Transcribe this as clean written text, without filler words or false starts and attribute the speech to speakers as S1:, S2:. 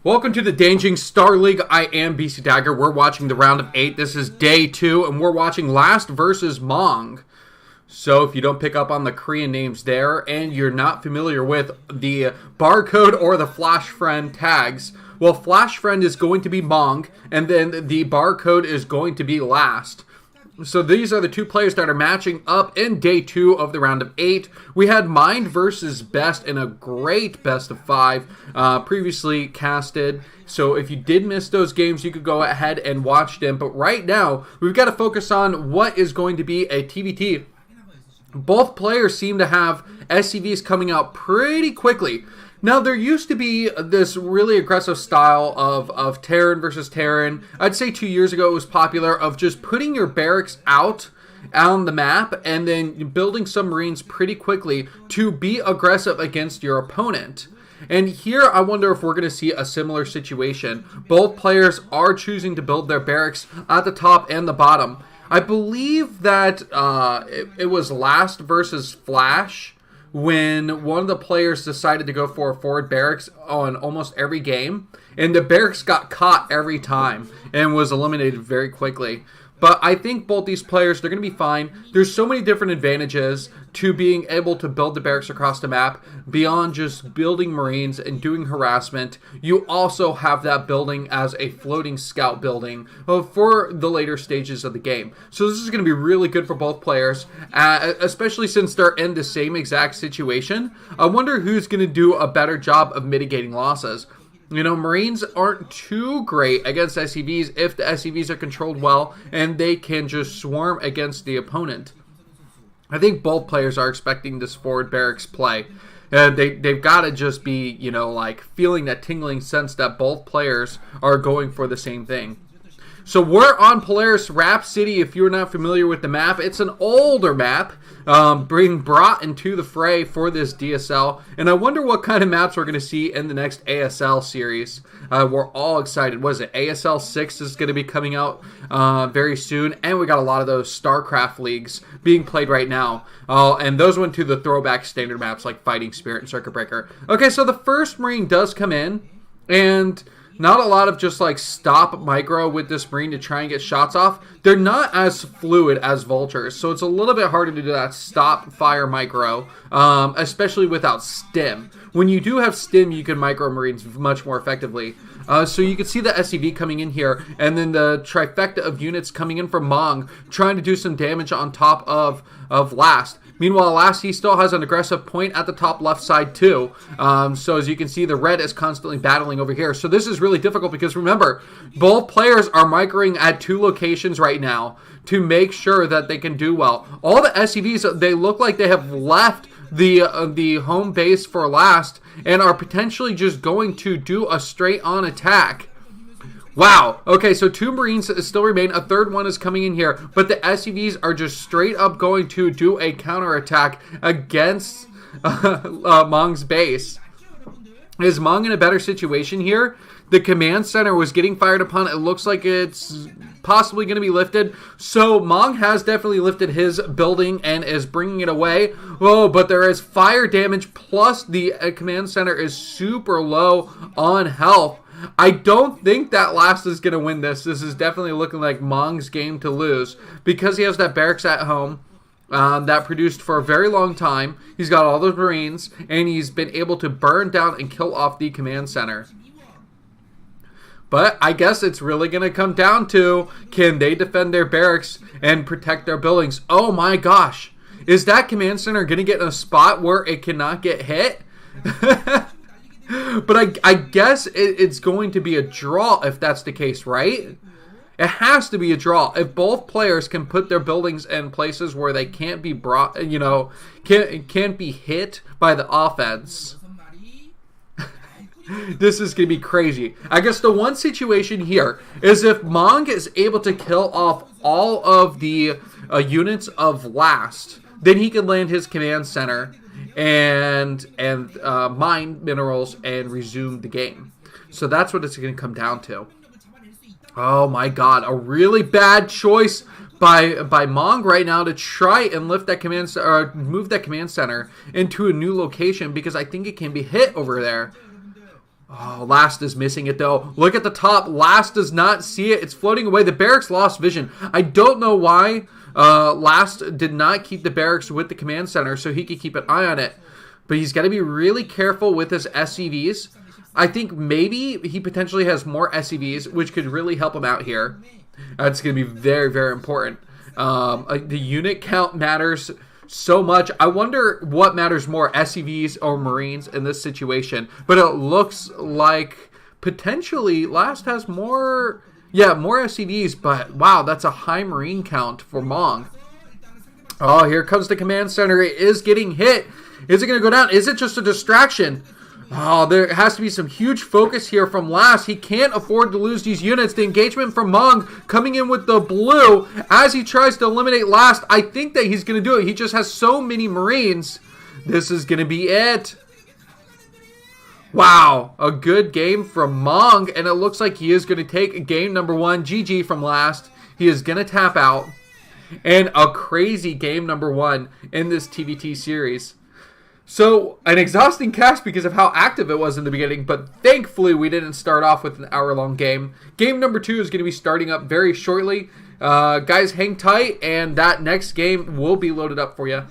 S1: Welcome to the DanJJing Star League. I am Bisudagger. We're watching the round of 8. This is day 2, and we're watching Last versus Mong. So if you don't pick up on the Korean names there, and you're not familiar with the barcode or the Flash Friend tags, well, Flash Friend is going to be Mong, and then the barcode is going to be Last. So these are the two players that are matching up in day 2 of the round of 8. We had Mind versus Best in a great best of 5 previously casted. So if you did miss those games, you could go ahead and watch them. But right now, we've got to focus on what is going to be a TBT. Both players seem to have SCVs coming out pretty quickly. Now, there used to be this really aggressive style of Terran versus Terran. I'd say 2 years ago it was popular, of just putting your barracks out on the map and then building submarines pretty quickly to be aggressive against your opponent. And here I wonder if we're going to see a similar situation. Both players are choosing to build their barracks at the top and the bottom. I believe that it was Last versus Flash when one of the players decided to go for a forward barracks on almost every game, and the barracks got caught every time and was eliminated very quickly. But I think both these players, they're going to be fine. There's so many different advantages to being able to build the barracks across the map beyond just building Marines and doing harassment. You also have that building as a floating scout building for the later stages of the game. So this is going to be really good for both players, especially since they're in the same exact situation. I wonder who's going to do a better job of mitigating losses. You know, Marines aren't too great against SCVs if the SCVs are controlled well and they can just swarm against the opponent. I think both players are expecting this forward barracks play. They've got to just be, you know, like feeling that tingling sense that both players are going for the same thing. So we're on Polaris Rhapsody. If you're not familiar with the map, it's an older map being brought into the fray for this DSL. And I wonder what kind of maps we're going to see in the next ASL series. We're all excited. What is it? ASL 6 is going to be coming out very soon. And we got a lot of those StarCraft leagues being played right now. And those went to the throwback standard maps like Fighting Spirit and Circuit Breaker. Okay, so the first Marine does come in. And not a lot of just like stop micro with this Marine to try and get shots off. They're not as fluid as Vultures, so it's a little bit harder to do that stop fire micro, especially without stim. When you do have stim, you can micro Marines much more effectively. So you can see the SCV coming in here, and then the trifecta of units coming in from Mong, trying to do some damage on top of Last. Meanwhile, Last, he still has an aggressive point at the top left side too. So as you can see, the red is constantly battling over here. So this is really difficult because remember, both players are microing at 2 locations right now to make sure that they can do well. All the SCVs, they look like they have left the home base for Last and are potentially just going to do a straight-on attack. Wow. Okay, so 2 Marines still remain. A third one is coming in here. But the SCVs are just straight up going to do a counterattack against Mong's base. Is Mong in a better situation here? The command center was getting fired upon. It looks like it's possibly going to be lifted. So Mong has definitely lifted his building and is bringing it away. Oh, but there is fire damage. Plus the command center is super low on health. I don't think that Last is going to win this. This is definitely looking like Mong's game to lose because he has that barracks at home that produced for a very long time. He's got all those Marines, and he's been able to burn down and kill off the command center. But I guess it's really going to come down to, can they defend their barracks and protect their buildings? Oh my gosh. Is that command center going to get in a spot where it cannot get hit? But I guess it's going to be a draw if that's the case, right? It has to be a draw. If both players can put their buildings in places where they can't be brought, you know, can't be hit by the offense. This is going to be crazy. I guess the one situation here is if Mong is able to kill off all of the units of Last, then he can land his command center and mine minerals and resume the game. So that's what it's going to come down to. Oh my god, a really bad choice by Mong right now to try and lift that command or move that command center into a new location because I think it can be hit over there. Oh, Last is missing it, though. Look at the top. Last does not see it. It's floating away. The barracks lost vision. I don't know why Last did not keep the barracks with the command center so he could keep an eye on it. But he's got to be really careful with his SCVs. I think maybe he potentially has more SCVs, which could really help him out here. That's going to be very, very important. The unit count matters so much. I wonder what matters more, SCVs or Marines in this situation. But it looks like potentially Last has more, more SCVs. But wow, that's a high Marine count for Mong. Oh, here comes the command center. It is getting hit. Is it going to go down? Is it just a distraction? Oh, there has to be some huge focus here from Last. He can't afford to lose these units. The engagement from Mong coming in with the blue as he tries to eliminate Last. I think that he's going to do it. He just has so many Marines. This is going to be it. Wow, a good game from Mong, and it looks like he is going to take game number 1. GG from Last. He is going to tap out. And a crazy game number 1 in this TVT series. So, an exhausting cast because of how active it was in the beginning, but thankfully we didn't start off with an hour-long game. Game number 2 is going to be starting up very shortly. Guys, hang tight, and that next game will be loaded up for you.